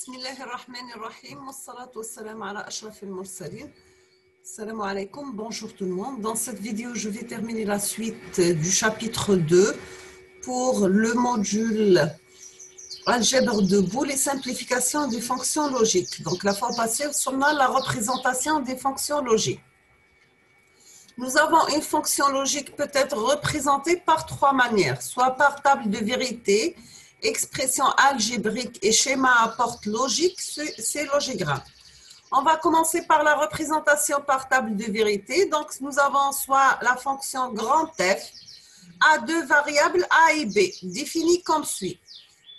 Bismillahirrahmanirrahim. Wassalatu wassalamu ala ashrafil mursalin. Assalamu alaikum, bonjour tout le monde. Dans cette vidéo, je vais terminer la suite du chapitre 2 pour le module algèbre de boules et simplification des fonctions logiques. Donc la fois passée, on a la représentation des fonctions logiques. Nous avons une fonction logique peut être représentée par trois manières, soit par table de vérité, expression algébrique et schéma à porte logique, c'est logigramme. On va commencer par la représentation par table de vérité. Donc, nous avons soit la fonction grand F à deux variables A et B, définies comme suit.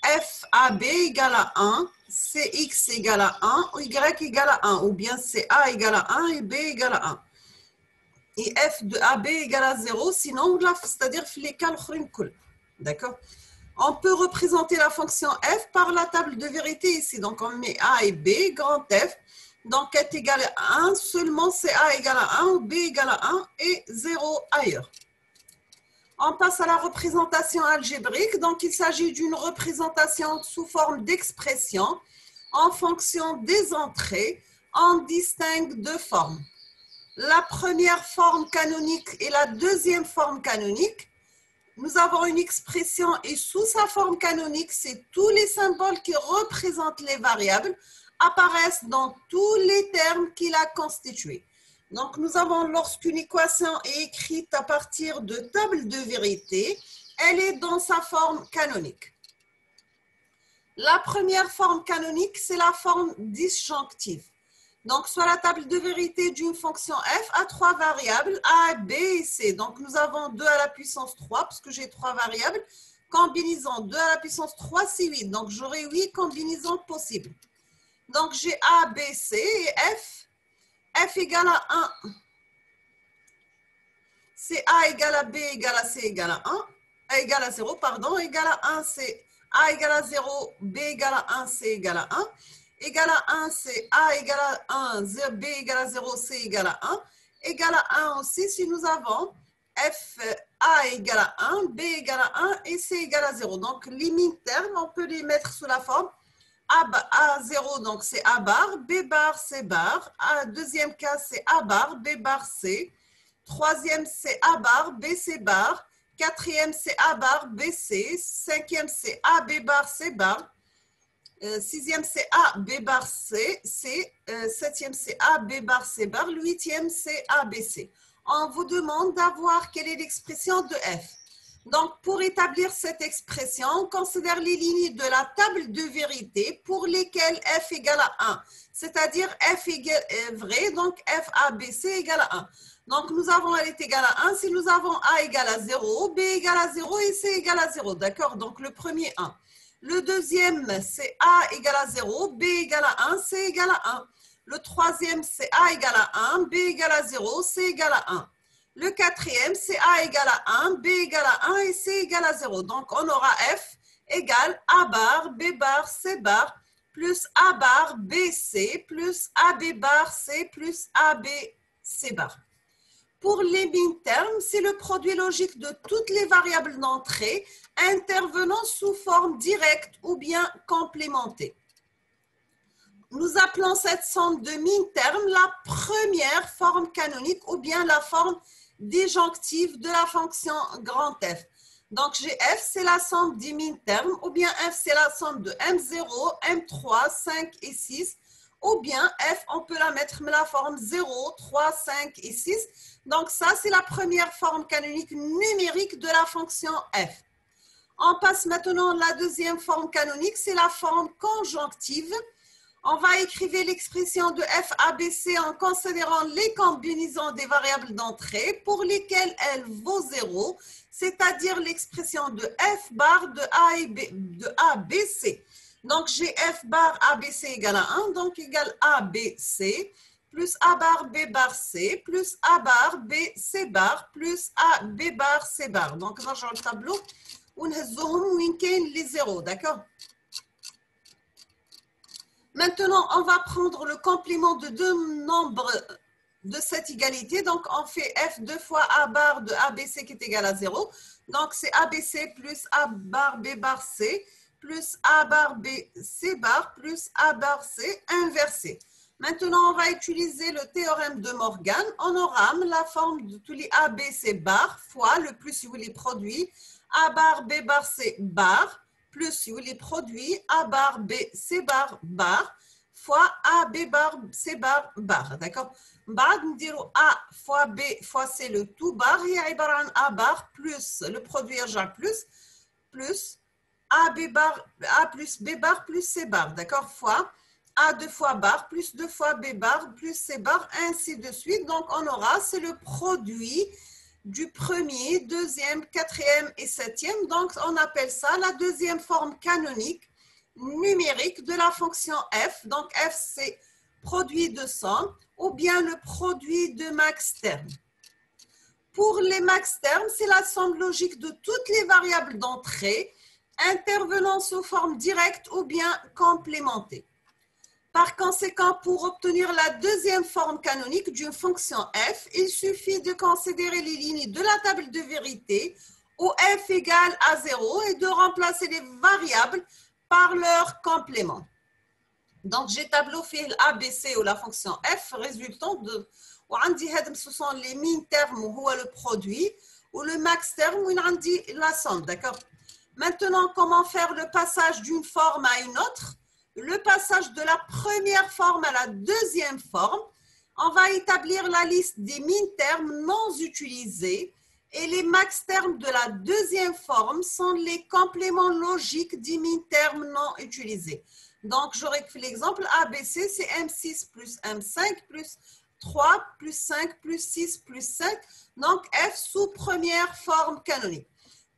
F AB égale à 1, Cx égale à 1, ou Y égale à 1, ou bien CA égale à 1 et B égale à 1. Et F de AB égale à 0, sinon, c'est-à-dire les cas d'accord. On peut représenter la fonction f par la table de vérité ici. Donc, on met a et b, grand F. Donc, est égal à 1, seulement c'est a égale à 1 ou b égale à 1 et 0 ailleurs. On passe à la représentation algébrique. Donc, il s'agit d'une représentation sous forme d'expression en fonction des entrées. On distingue deux formes. La première forme canonique et la deuxième forme canonique. Nous avons une expression et sous sa forme canonique, c'est tous les symboles qui représentent les variables apparaissent dans tous les termes qui la constituent. Donc, nous avons lorsqu'une équation est écrite à partir de table de vérité, elle est dans sa forme canonique. La première forme canonique, c'est la forme disjonctive. Donc, soit la table de vérité d'une fonction f à trois variables, a, b et c. Donc, nous avons 2 à la puissance 3, parce que j'ai trois variables. Combinaison 2 à la puissance 3, c'est 8. Donc, j'aurai 8 combinaisons possibles. Donc, j'ai a, b, c et f. F égale à 1. C'est a égale à b égale à c égale à 1. Égale à 0, pardon. Égale à 1, c'est a égale à 0, b égale à 1, c égale à 1. Égal à 1, c'est A égale à 1, B égale à 0, C égale à 1. Égal à 1 aussi, si nous avons F, A égale à 1, B égale à 1 et C égale à 0. Donc, les mi-termes, on peut les mettre sous la forme A0, donc c'est A bar, B bar, C bar. Deuxième cas, c'est A bar, B bar, C. Troisième, c'est A bar, B, C bar. Quatrième, c'est A bar, B, C. Cinquième, c'est A, B bar, C bar. Sixième, c'est A, B bar, C. Septième, c'est A, B bar, C bar. Huitième, c'est A, B, C. On vous demande d'avoir quelle est l'expression de F. Donc, pour établir cette expression, on considère les lignes de la table de vérité pour lesquelles F égale à 1. C'est-à-dire F est vrai, donc F, A, B, C égale à 1. Donc, nous avons elle est égale à 1. Si nous avons A égale à 0, B égale à 0 et C égale à 0. D'accord? Donc, le premier 1. Le deuxième, c'est A égale à 0, B égale à 1, C égale à 1. Le troisième, c'est A égale à 1, B égale à 0, C égale à 1. Le quatrième, c'est A égale à 1, B égale à 1 et C égale à 0. Donc, on aura F égale A bar, B bar, C bar, plus A bar, B, C, plus AB bar, C, plus AB, C bar. Pour les min-termes, c'est le produit logique de toutes les variables d'entrée intervenant sous forme directe ou bien complémentée. Nous appelons cette somme de min-termes la première forme canonique ou bien la forme disjonctive de la fonction grand F. Donc, F, c'est la somme des min-termes ou bien F, c'est la somme de M0, M3, 5 et 6. Ou bien F, on peut la mettre la forme 0, 3, 5 et 6. Donc, ça, c'est la première forme canonique numérique de la fonction f. On passe maintenant à la deuxième forme canonique, c'est la forme conjonctive. On va écrire l'expression de f ABC en considérant les combinaisons des variables d'entrée pour lesquelles elle vaut 0, c'est-à-dire l'expression de f bar de A et B, de ABC. Donc, j'ai f bar ABC égale à 1, donc égale ABC. Plus A bar B bar C, plus A bar B C bar, plus A B bar C bar. Donc, on change le tableau. On les zéros, d'accord? Maintenant, on va prendre le complément de deux nombres de cette égalité. Donc, on fait F 2 fois A bar de ABC qui est égal à 0. Donc, c'est ABC plus A bar B bar C plus A bar B, C bar, plus A bar C inversé. Maintenant, on va utiliser le théorème de Morgan. On aura la forme de tous les A, B, C bar fois le plus les produits A bar, B bar, C bar, plus les produits A bar, B, C bar, bar, fois A, B bar, C bar, bar. D'accord? بعد نديرو A fois B fois C le tout bar هي عبارة عن A bar plus le produit يرجع plus A, B bar, A plus B bar plus C bar. D'accord? Fois A 2 fois bar plus 2 fois B bar plus C bar, ainsi de suite. Donc, on aura, c'est le produit du premier, deuxième, quatrième et septième. Donc, on appelle ça la deuxième forme canonique numérique de la fonction f. Donc, f, c'est produit de somme ou bien le produit de max terme. Pour les max termes, c'est la somme logique de toutes les variables d'entrée intervenant sous forme directe ou bien complémentée. Par conséquent, pour obtenir la deuxième forme canonique d'une fonction f, il suffit de considérer les lignes de la table de vérité où f égale à 0 et de remplacer les variables par leur complément. Donc, j'ai tableau fait l'ABC ou la fonction f résultant de... Ce sont les min termes où le produit ou le max terme où la somme. D'accord? Maintenant, comment faire le passage d'une forme à une autre? Le passage de la première forme à la deuxième forme, on va établir la liste des min-termes non utilisés et les max-termes de la deuxième forme sont les compléments logiques des min-termes non utilisés. Donc, j'aurais fait l'exemple ABC, c'est M6 plus M5 plus 3 plus 5 plus 6 plus 5. Donc, F sous première forme canonique.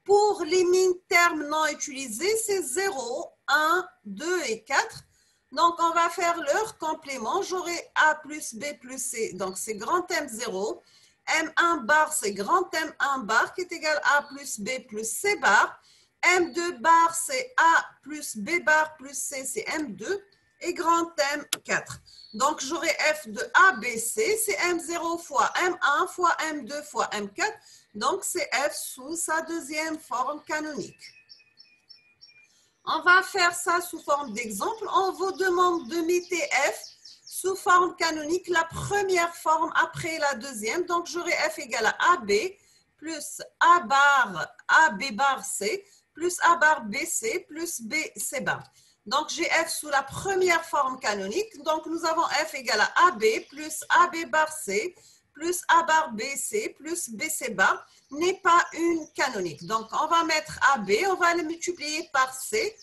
Pour les min-termes non utilisés, c'est 0, 1, 2 et 4. Donc, on va faire leur complément. J'aurai A plus B plus C. Donc, c'est grand M0. M1 bar, c'est grand M1 bar qui est égal à A plus B plus C bar. M2 bar, c'est A plus B bar plus C, c'est M2. Et grand M4. Donc, j'aurai F de ABC, c'est M0 fois M1 fois M2 fois M4. Donc, c'est F sous sa deuxième forme canonique. On va faire ça sous forme d'exemple. On vous demande de mettre F sous forme canonique, la première forme après la deuxième. Donc, j'aurai F égale à AB plus A bar, AB bar C plus A bar BC plus BC bar. Donc, j'ai F sous la première forme canonique. Donc, nous avons F égale à AB plus AB bar C plus A bar BC plus BC bar n'est pas une canonique. Donc, on va mettre AB, on va le multiplier par C.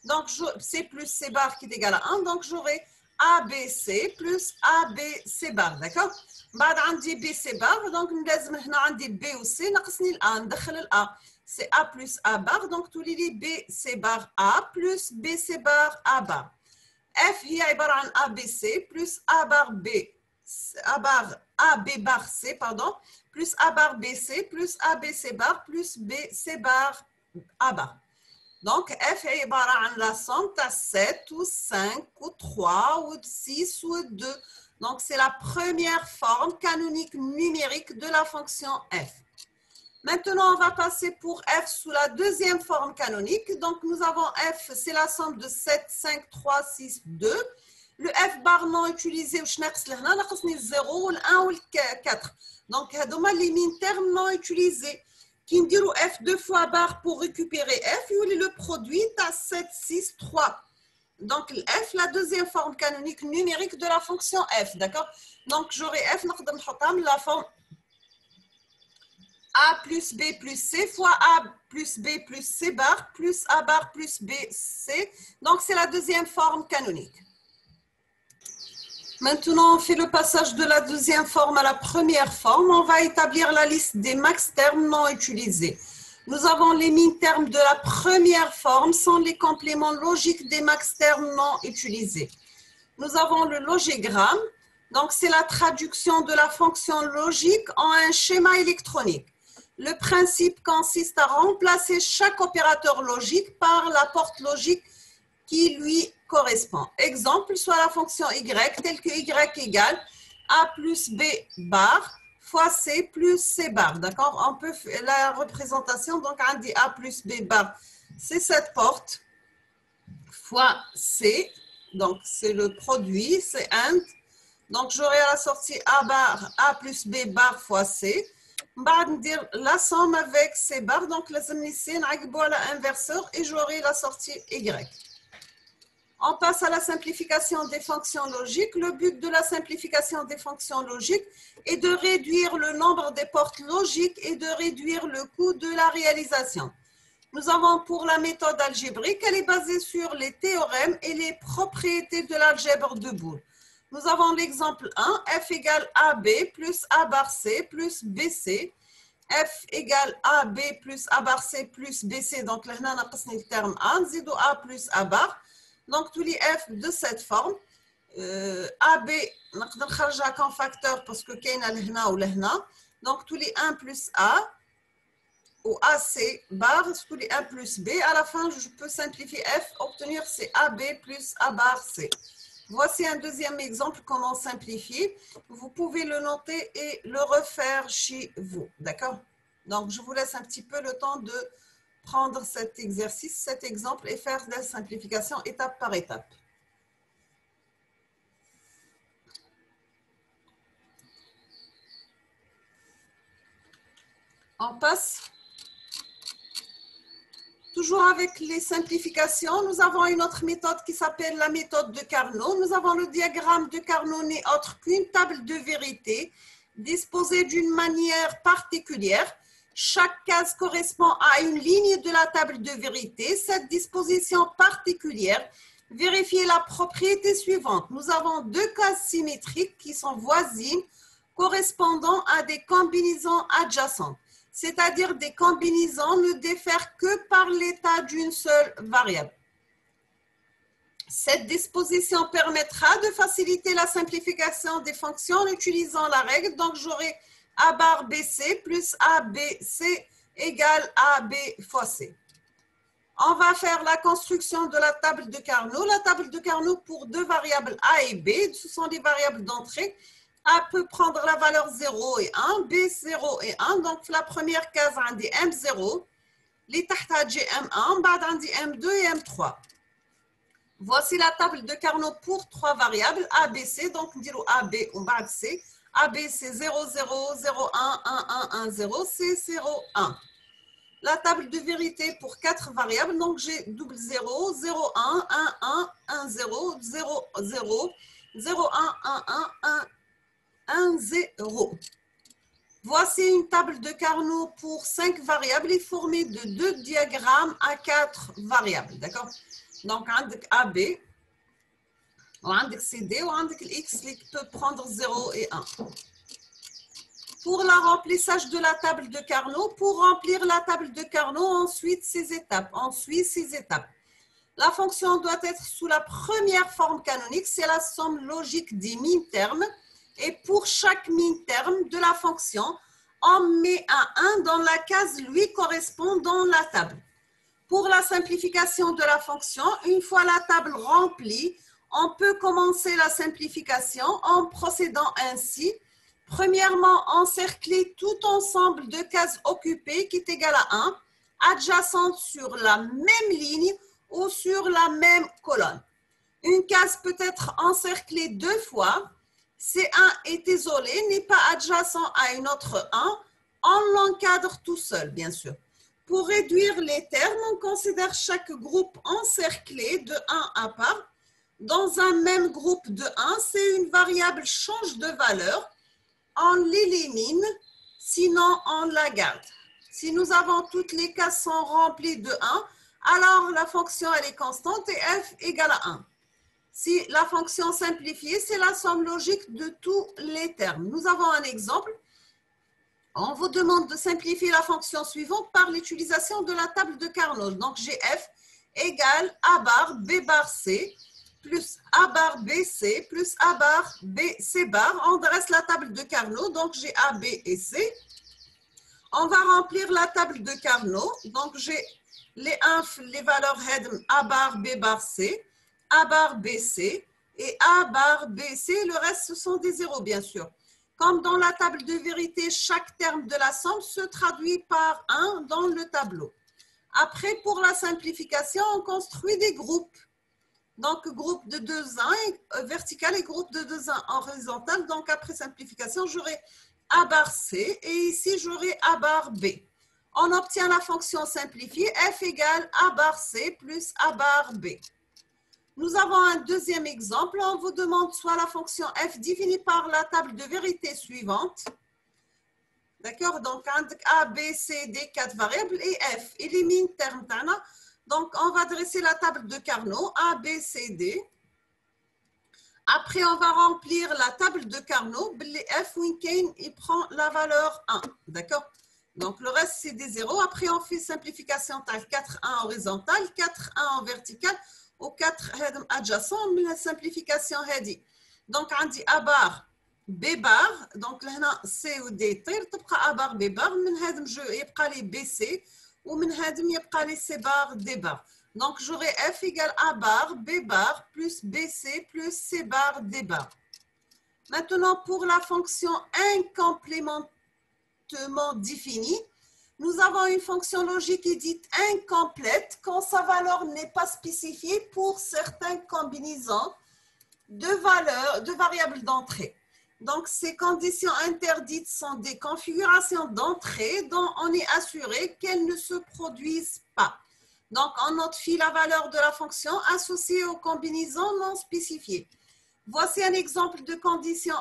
Donc, C plus C bar qui est égal à 1. Donc, j'aurai ABC plus ABC bar. D'accord? بعد عندي BC bar. Donc, لازم هنا عندي B و C. ناقصني الA. ندخل الA. C'est A plus A bar. Donc, tous les BC bar A plus BC bar A bar. F هي عبارة عن ABC plus A bar B. A bar A B bar C, pardon, plus A bar BC plus ABC bar plus BC bar A bar. Donc, F est عبارة عن la somme de 7 ou 5 ou 3 ou 6 ou 2. Donc, c'est la première forme canonique numérique de la fonction F. Maintenant, on va passer pour F sous la deuxième forme canonique. Donc, nous avons F, c'est la somme de 7, 5, 3, 6, 2. Le F bar non utilisé, ou le 0, le 1 ou le 4. Donc, les min-termes non utilisés. Qui me diront F 2 fois bar pour récupérer F, et le produit à 7, 6, 3. Donc, le F, la deuxième forme canonique numérique de la fonction F. D'accord? Donc, j'aurai F, la forme A plus B plus C fois A plus B plus C bar plus A bar plus B, C. Donc, c'est la deuxième forme canonique. Maintenant, on fait le passage de la deuxième forme à la première forme. On va établir la liste des max termes non utilisés. Nous avons les min-termes de la première forme sont les compléments logiques des max termes non utilisés. Nous avons le logégramme. Donc, c'est la traduction de la fonction logique en un schéma électronique. Le principe consiste à remplacer chaque opérateur logique par la porte logique qui lui correspond. Exemple, soit la fonction y telle que y égale a plus b bar fois c plus c bar. D'accord? On peut faire la représentation, donc on dit a plus b bar, c'est cette porte. fois C. Donc, c'est le produit, c'est AND. Donc, j'aurai à la sortie A bar, A plus B bar fois C. Dire la somme avec C bar. Donc, la ici, l'inverseur et j'aurai la sortie Y. On passe à la simplification des fonctions logiques. Le but de la simplification des fonctions logiques est de réduire le nombre des portes logiques et de réduire le coût de la réalisation. Nous avons pour la méthode algébrique, elle est basée sur les théorèmes et les propriétés de l'algèbre de Boole. Nous avons l'exemple 1, f égale AB plus A bar C plus BC. F égale AB plus A bar C plus BC. Donc, là, on a le terme A, nous A plus A bar. Donc, tous les F de cette forme. AB, on peut le changer comme facteur parce que il y a là ou là. Donc, tous les 1 plus A. Ou AC bar, tous les 1 plus B. À la fin, je peux simplifier F, obtenir c'est AB plus A bar C. Voici un deuxième exemple, comment simplifier. Vous pouvez le noter et le refaire chez vous. D'accord? Donc, je vous laisse un petit peu le temps de prendre cet exercice, cet exemple et faire la simplification étape par étape. On passe. Toujours avec les simplifications, nous avons une autre méthode qui s'appelle la méthode de Carnot. Nous avons le diagramme de Carnot n'est autre qu'une table de vérité disposée d'une manière particulière. Chaque case correspond à une ligne de la table de vérité. Cette disposition particulière vérifie la propriété suivante. Nous avons deux cases symétriques qui sont voisines correspondant à des combinaisons adjacentes. C'est-à-dire des combinaisons ne diffèrent que par l'état d'une seule variable. Cette disposition permettra de faciliter la simplification des fonctions en utilisant la règle. Donc, j'aurai A bar BC plus ABC égale AB fois C. On va faire la construction de la table de Carnot. La table de Carnot pour deux variables A et B, ce sont des variables d'entrée. A peut prendre la valeur 0 et 1, B 0 et 1. Donc, la première case, on dit M0. Les tahta j'ai M1, on dit M2 et M3. Voici la table de Carnot pour trois variables, A, B, C. Donc, on dit AB ou C. AB, c'est 0, 0, 0, 1, 1, 1, 1, 0, C, 0, 1. La table de vérité pour quatre variables. Donc, j'ai double 0, 0, 1, 1, 1, 1, 0, 0, 0, 0, 1, 1, 1, 1, 1, 0. Voici une table de Carnot pour 5 variables et formée de deux diagrammes à 4 variables. D'accord? Donc, on a AB, on a CD, on a X qui peut prendre 0 et 1. Pour le remplissage de la table de Carnot, pour remplir la table de Carnot, on suit ces étapes. La fonction doit être sous la première forme canonique, c'est la somme logique des min-termes. Et pour chaque min-terme de la fonction, on met un 1 dans la case lui correspond dans la table. Pour la simplification de la fonction, une fois la table remplie, on peut commencer la simplification en procédant ainsi. Premièrement, encercler tout ensemble de cases occupées qui est égal à 1, adjacentes sur la même ligne ou sur la même colonne. Une case peut être encerclée deux fois. C1 est isolé, n'est pas adjacent à une autre 1, on l'encadre tout seul, bien sûr. Pour réduire les termes, on considère chaque groupe encerclé de 1 à part. Dans un même groupe de 1, si une variable change de valeur, on l'élimine, sinon on la garde. Si nous avons toutes les cases sont remplies de 1, alors la fonction elle est constante et f égale à 1. Si la fonction simplifiée, c'est la somme logique de tous les termes. Nous avons un exemple. On vous demande de simplifier la fonction suivante par l'utilisation de la table de Carnot. Donc, j'ai f égale A bar B bar C plus A bar BC plus A bar BC bar. On dresse la table de Carnot. Donc, j'ai A, B et C. On va remplir la table de Carnot. Donc, j'ai les valeurs head A bar B bar C. A bar BC et A bar BC, le reste ce sont des zéros bien sûr. Comme dans la table de vérité, chaque terme de la somme se traduit par 1 dans le tableau. Après, pour la simplification, on construit des groupes. Donc, groupe de 2,1 vertical et groupe de 2,1 horizontal. Donc, après simplification, j'aurai A bar C et ici, j'aurai A bar B. On obtient la fonction simplifiée f égale A bar C plus A bar B. Nous avons un deuxième exemple. On vous demande soit la fonction f définie par la table de vérité suivante. D'accord? Donc, A, B, C, D, 4 variables et f. Élimine terme tana. Donc, on va dresser la table de Carnot, A, B, C, D. Après, on va remplir la table de Carnot. F, Winkane, il prend la valeur 1. D'accord? Donc, le reste, c'est des zéros. Après, on fait simplification tale 4, 1 horizontal, 4, 1 en vertical, ou 4 adjacent, mais la simplification هذه. Donc, on dit A bar, B bar. Donc, là, C ou D, تبقى A bar, B bar. من هذا يبقى لي B, C. Ou من هذا يبقى لي C bar, D bar. Donc, j'aurai F égale A bar, B bar, plus BC, plus C bar, D bar. Maintenant, pour la fonction incomplémentement définie, nous avons une fonction logique dite incomplète quand sa valeur n'est pas spécifiée pour certaines combinaisons de valeurs, de variables d'entrée. Donc, ces conditions interdites sont des configurations d'entrée dont on est assuré qu'elles ne se produisent pas. Donc, on notifie la valeur de la fonction associée aux combinaisons non spécifiées. Voici un exemple de condition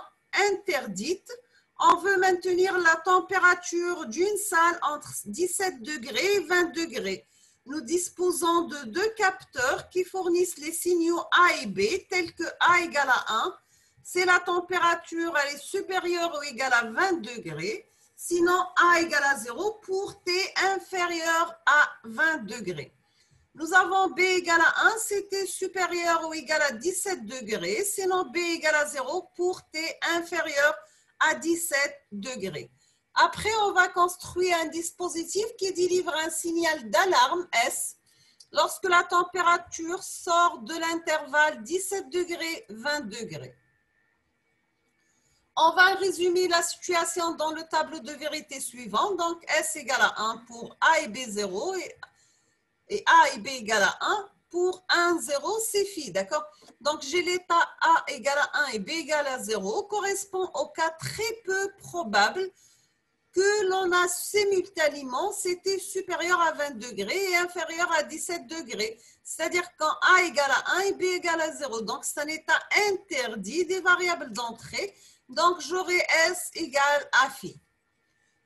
interdite. On veut maintenir la température d'une salle entre 17 degrés et 20 degrés. Nous disposons de deux capteurs qui fournissent les signaux A et B, tels que A égale à 1. C'est la température, elle est supérieure ou égale à 20 degrés. Sinon, A égale à 0 pour T inférieur à 20 degrés. Nous avons B égale à 1, c'était supérieur ou égal à 17 degrés. Sinon, B égale à 0 pour T inférieur à 17 degrés. Après, on va construire un dispositif qui délivre un signal d'alarme S lorsque la température sort de l'intervalle 17 degrés, 20 degrés. On va résumer la situation dans le tableau de vérité suivant. Donc, S égale à 1 pour A et B 0 et A et B égale à 1 pour 1, 0, c'est phi, d'accord? Donc, j'ai l'état A égale à 1 et B égale à 0 correspond au cas très peu probable que l'on a simultanément, c'était supérieur à 20 degrés et inférieur à 17 degrés. C'est-à-dire quand A égale à 1 et B égale à 0. Donc, c'est un état interdit des variables d'entrée. Donc, j'aurai S égale à phi.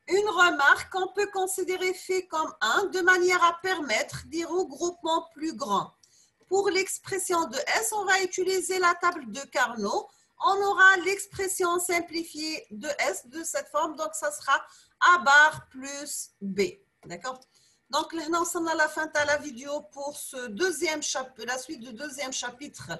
Une remarque, on peut considérer phi comme 1 de manière à permettre des regroupements plus grands. Pour l'expression de S, on va utiliser la table de Carnot. On aura l'expression simplifiée de S de cette forme. Donc, ça sera A bar plus B. D'accord? Donc, là, on s'en a la fin de la vidéo pour ce deuxième chapitre, la suite du deuxième chapitre,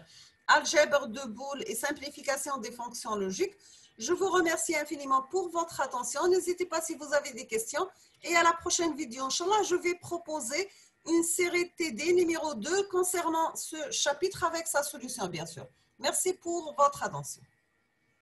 algèbre de Boole et simplification des fonctions logiques. Je vous remercie infiniment pour votre attention. N'hésitez pas si vous avez des questions. Et à la prochaine vidéo, Inch'Allah, je vais proposer une série TD numéro 2 concernant ce chapitre avec sa solution, bien sûr. Merci pour votre attention.